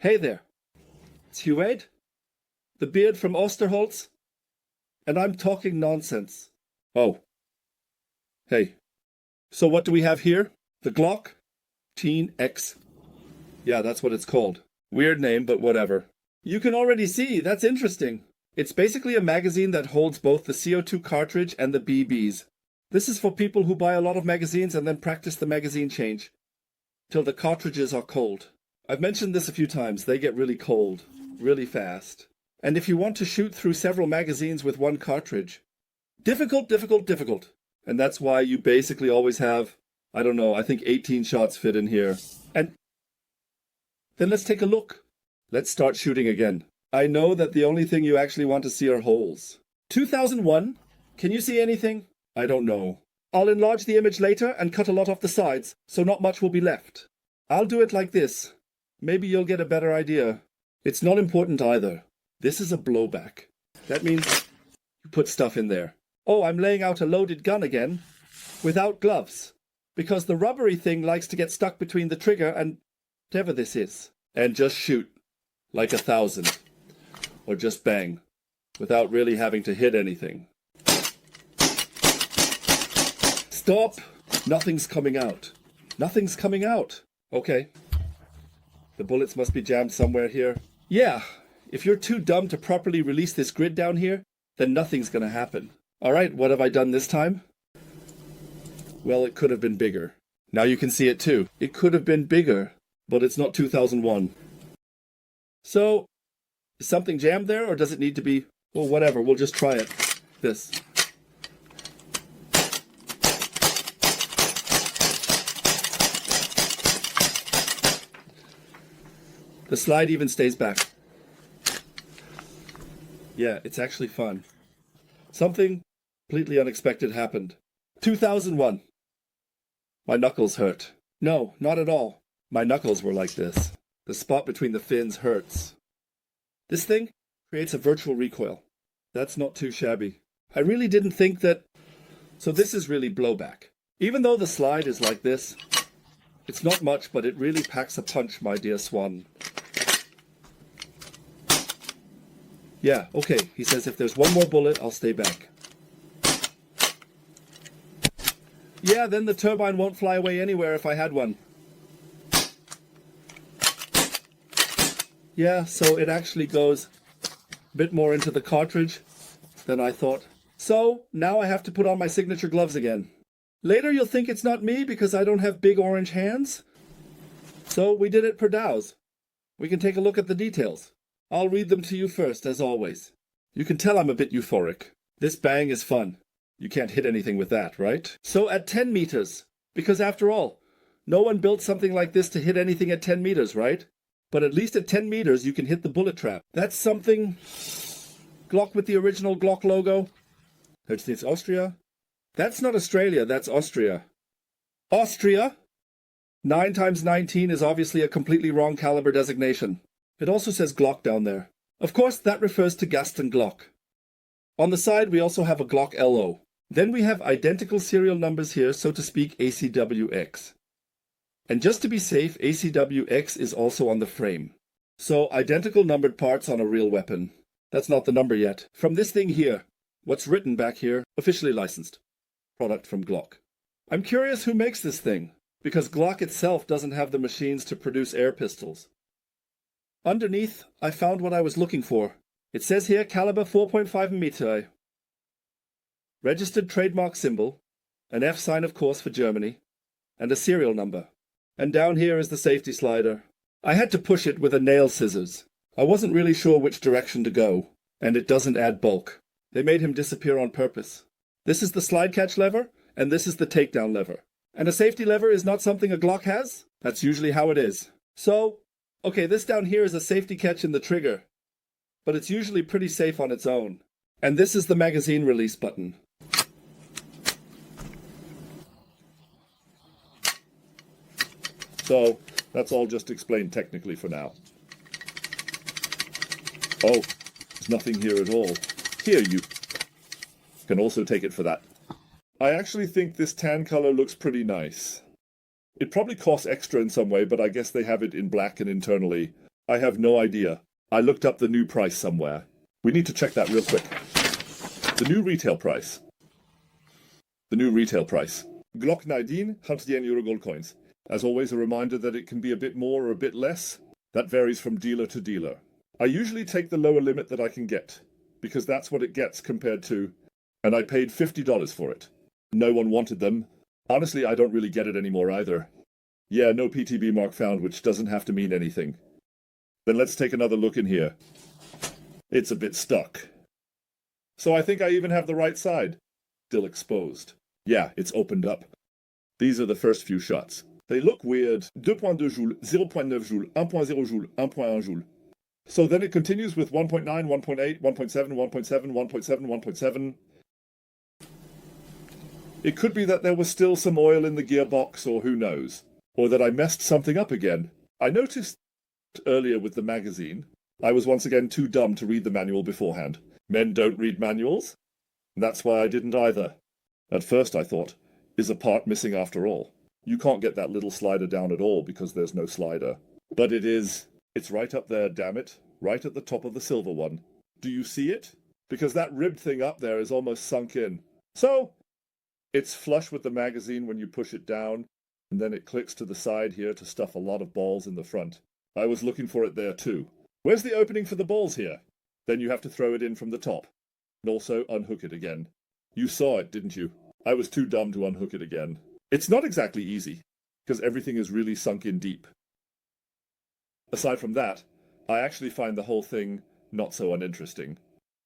Hey there, it's Huade, the beard from Osterholz, and I'm talking nonsense. Oh, hey. So what do we have here? The Glock Teen X. Yeah, that's what it's called. Weird name, but whatever. You can already see, that's interesting. It's basically a magazine that holds both the CO2 cartridge and the BBs. This is for people who buy a lot of magazines and then practice the magazine change till the cartridges are cold. I've mentioned this a few times. They get really cold, really fast. And if you want to shoot through several magazines with one cartridge, difficult. And that's why you basically always have, I don't know, I think 18 shots fit in here. And then let's take a look. Let's start shooting again. I know that the only thing you actually want to see are holes. 2001? Can you see anything? I don't know. I'll enlarge the image later and cut a lot off the sides, so not much will be left. I'll do it like this. Maybe you'll get a better idea. It's not important either. This is a blowback. That means you put stuff in there. Oh, I'm laying out a loaded gun again, without gloves, because the rubbery thing likes to get stuck between the trigger and whatever this is. And just shoot, like 1,000. Or just bang, without really having to hit anything. Stop! Nothing's coming out. Nothing's coming out. Okay. The bullets must be jammed somewhere here. Yeah, if you're too dumb to properly release this grid down here, then nothing's gonna happen. Alright, what have I done this time? Well, it could have been bigger. Now you can see it too. It could have been bigger, but it's not 2001. So, is something jammed there, or does it need to be... Well, whatever, we'll just try it. This. The slide even stays back. Yeah, it's actually fun. Something completely unexpected happened. 2001. My knuckles hurt. No, not at all. My knuckles were like this. The spot between the fins hurts. This thing creates a virtual recoil. That's not too shabby. I really didn't think that... So this is really blowback. Even though the slide is like this, it's not much, but it really packs a punch, my dear swan. Yeah, okay, he says if there's one more bullet, I'll stay back. Yeah, then the turbine won't fly away anywhere if I had one. Yeah, so it actually goes a bit more into the cartridge than I thought. So, now I have to put on my signature gloves again. Later you'll think it's not me because I don't have big orange hands. So we did it per dows. We can take a look at the details. I'll read them to you first, as always. You can tell I'm a bit euphoric. This bang is fun. You can't hit anything with that, right? So at 10 meters, because after all, no one built something like this to hit anything at 10 meters, right? But at least at 10 meters, you can hit the bullet trap. That's something... Glock with the original Glock logo. It's Austria. That's not Australia, that's Austria. Austria? 9 times 19 is obviously a completely wrong caliber designation. It also says Glock down there. Of course, that refers to Gaston Glock. On the side, we also have a Glock LO. Then we have identical serial numbers here, so to speak, ACWX. And just to be safe, ACWX is also on the frame. So, identical numbered parts on a real weapon. That's not the number yet. From this thing here, what's written back here, officially licensed. Product from Glock. I'm curious who makes this thing, because Glock itself doesn't have the machines to produce air pistols. Underneath, I found what I was looking for. It says here caliber 4.5mm. Registered trademark symbol, an F sign of course for Germany, and a serial number. And down here is the safety slider. I had to push it with a nail scissors. I wasn't really sure which direction to go, and it doesn't add bulk. They made him disappear on purpose. This is the slide catch lever, and this is the takedown lever. And a safety lever is not something a Glock has? That's usually how it is. So, okay, this down here is a safety catch in the trigger, but it's usually pretty safe on its own. And this is the magazine release button. So, that's all just explained technically for now. Oh, there's nothing here at all. Here, you can also take it for that. I actually think this tan color looks pretty nice. It probably costs extra in some way, but I guess they have it in black and internally. I have no idea. I looked up the new price somewhere. We need to check that real quick. The new retail price. The new retail price. Glock 19, 100 yen Euro gold coins. As always, a reminder that it can be a bit more or a bit less. That varies from dealer to dealer. I usually take the lower limit that I can get, because that's what it gets compared to, and I paid $50 for it. No one wanted them. Honestly, I don't really get it anymore either. Yeah, no PTB mark found, which doesn't have to mean anything. Then let's take another look in here. It's a bit stuck. So I think I even have the right side. Still exposed. Yeah, it's opened up. These are the first few shots. They look weird. 2.2 joules, 0.9 joules, 1.0 joules, 1.1 joules. So then it continues with 1.9, 1.8, 1.7, 1.7, 1.7, 1.7. It could be that there was still some oil in the gearbox, or who knows. Or that I messed something up again. I noticed earlier with the magazine, I was once again too dumb to read the manual beforehand. Men don't read manuals. That's why I didn't either. At first I thought, is a part missing after all? You can't get that little slider down at all because there's no slider. But it is. It's right up there, damn it. Right at the top of the silver one. Do you see it? Because that ribbed thing up there is almost sunk in. So, it's flush with the magazine when you push it down, and then it clicks to the side here to stuff a lot of balls in the front. I was looking for it there too. Where's the opening for the balls here? Then you have to throw it in from the top. And also unhook it again. You saw it, didn't you? I was too dumb to unhook it again. It's not exactly easy, because everything is really sunk in deep. Aside from that, I actually find the whole thing not so uninteresting,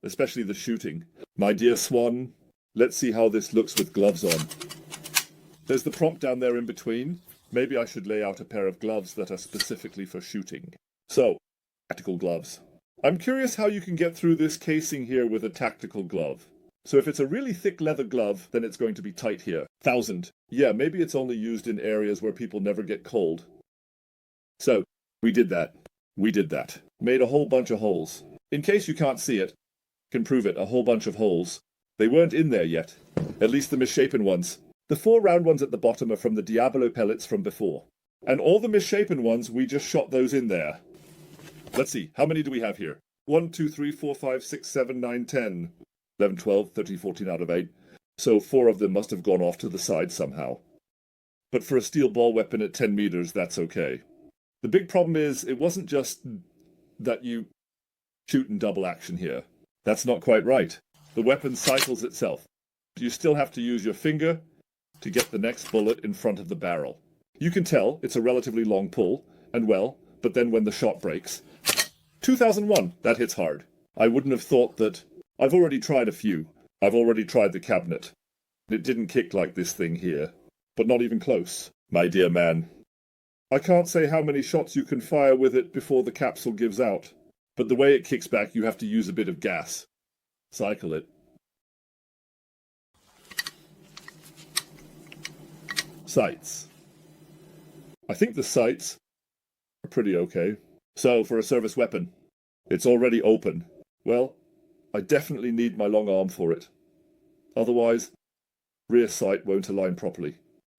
especially the shooting. My dear Swan, let's see how this looks with gloves on. There's the prompt down there in between. Maybe I should lay out a pair of gloves that are specifically for shooting. So, tactical gloves. I'm curious how you can get through this casing here with a tactical glove. So if it's a really thick leather glove, then it's going to be tight here. 1,000. Yeah, maybe it's only used in areas where people never get cold. So, we did that. We did that. Made a whole bunch of holes. In case you can't see it, can prove it, a whole bunch of holes. They weren't in there yet. At least the misshapen ones. The 4 round ones at the bottom are from the Diablo pellets from before. And all the misshapen ones, we just shot those in there. Let's see, how many do we have here? 1, 2, 3, 4, 5, 6, 7, 9, 10. 11, 12, 13, 14 out of 8. So 4 of them must have gone off to the side somehow. But for a steel ball weapon at 10 meters, that's okay. The big problem is, it wasn't just that you shoot in double action here. That's not quite right. The weapon cycles itself. You still have to use your finger to get the next bullet in front of the barrel. You can tell it's a relatively long pull, and well, but then when the shot breaks. 2001, that hits hard. I wouldn't have thought that. I've already tried a few. I've already tried the cabinet. It didn't kick like this thing here. But not even close, my dear man. I can't say how many shots you can fire with it before the capsule gives out. But the way it kicks back, you have to use a bit of gas. Cycle it. Sights. I think the sights are pretty okay. So, for a service weapon, it's already open. Well, I definitely need my long arm for it. Otherwise, rear sight won't align properly.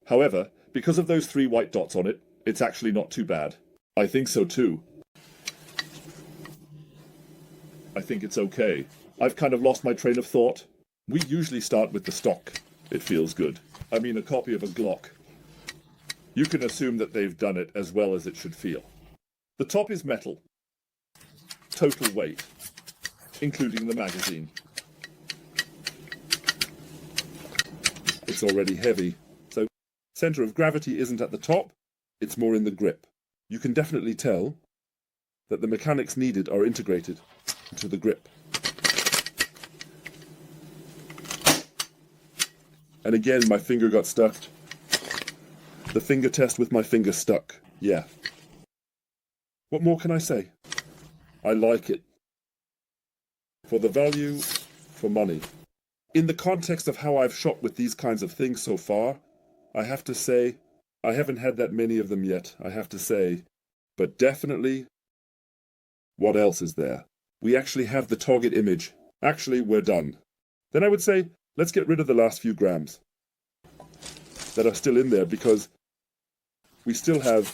However, because of those 3 white dots on it, it's actually not too bad. I think so too. I think it's okay. I've kind of lost my train of thought. We usually start with the stock. It feels good. I mean, a copy of a Glock. You can assume that they've done it as well as it should feel. The top is metal. Total weight, including the magazine. It's already heavy, so center of gravity isn't at the top, it's more in the grip. You can definitely tell that the mechanics needed are integrated into the grip. And again, my finger got stuck. The finger test with my finger stuck. Yeah. What more can I say? I like it. For the value, for money. In the context of how I've shot with these kinds of things so far, I have to say, I haven't had that many of them yet, I have to say. But definitely, what else is there? We actually have the target image. Actually, we're done. Then I would say, let's get rid of the last few grams that are still in there, because we still have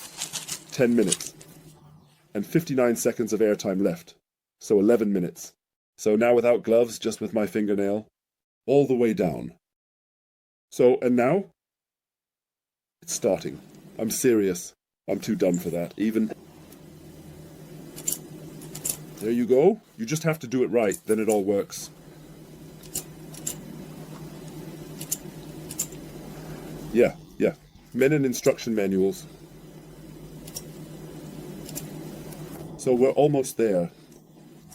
10 minutes. and 59 seconds of airtime left. So 11 minutes. So now without gloves, just with my fingernail, all the way down. So, and now? It's starting. I'm serious. I'm too dumb for that, even. There you go. You just have to do it right, then it all works. Yeah. Men in instruction manuals. So we're almost there.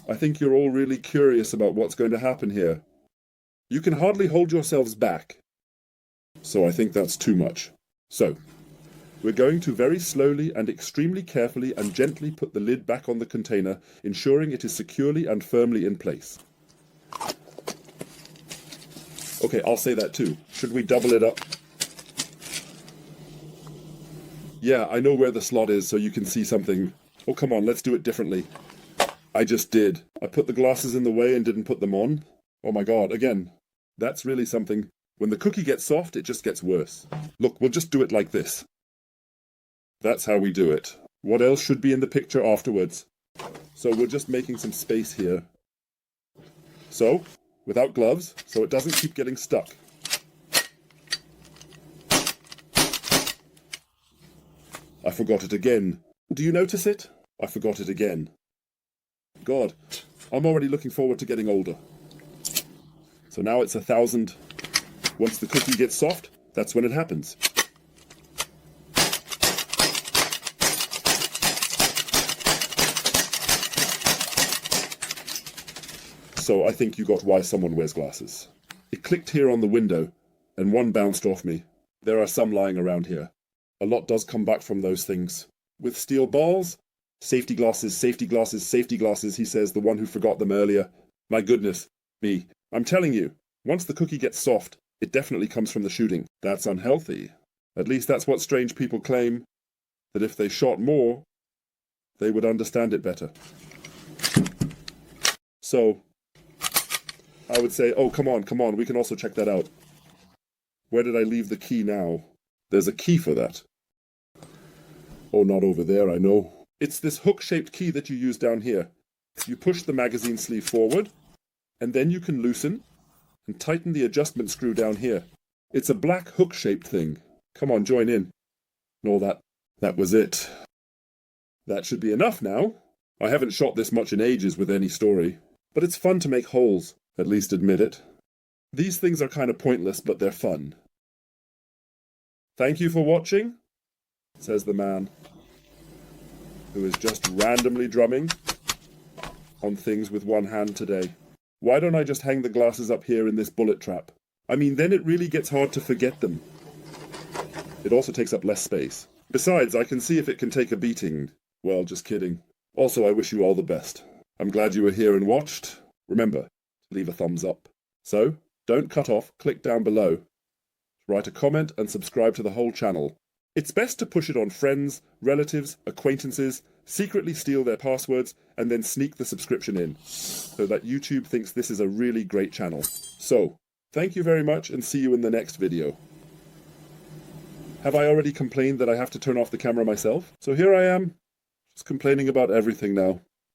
I think you're all really curious about what's going to happen here. You can hardly hold yourselves back. So I think that's too much. So, we're going to very slowly and extremely carefully and gently put the lid back on the container, ensuring it is securely and firmly in place. Okay, I'll say that too. Should we double it up? Yeah, I know where the slot is so you can see something. Oh, come on, let's do it differently. I just did. I put the glasses in the way and didn't put them on. Oh my god, again. That's really something. When the cookie gets soft, it just gets worse. Look, we'll just do it like this. That's how we do it. What else should be in the picture afterwards? So we're just making some space here. So, without gloves, so it doesn't keep getting stuck. I forgot it again. Do you notice it? I forgot it again. God, I'm already looking forward to getting older. So now it's 1,000. Once the cookie gets soft, that's when it happens. So I think you got why someone wears glasses. It clicked here on the window, and one bounced off me. There are some lying around here. A lot does come back from those things. With steel balls, safety glasses, safety glasses, safety glasses, he says, the one who forgot them earlier. My goodness, me. I'm telling you, once the cookie gets soft, it definitely comes from the shooting. That's unhealthy. At least that's what strange people claim, that if they shot more, they would understand it better. So, I would say, oh, come on, we can also check that out. Where did I leave the key now? There's a key for that. Oh, not over there, I know. It's this hook-shaped key that you use down here. You push the magazine sleeve forward, and then you can loosen and tighten the adjustment screw down here. It's a black hook-shaped thing. Come on, join in. No, that was it. That should be enough now. I haven't shot this much in ages with any story, but it's fun to make holes, at least admit it. These things are kind of pointless, but they're fun. Thank you for watching, says the man, who is just randomly drumming on things with one hand today. Why don't I just hang the glasses up here in this bullet trap? I mean, then it really gets hard to forget them. It also takes up less space. Besides, I can see if it can take a beating. Well, just kidding. Also, I wish you all the best. I'm glad you were here and watched. Remember, leave a thumbs up. So, don't cut off, click down below. Write a comment and subscribe to the whole channel. It's best to push it on friends, relatives, acquaintances, secretly steal their passwords, and then sneak the subscription in, so that YouTube thinks this is a really great channel. So, thank you very much and see you in the next video. Have I already complained that I have to turn off the camera myself? So here I am, just complaining about everything now.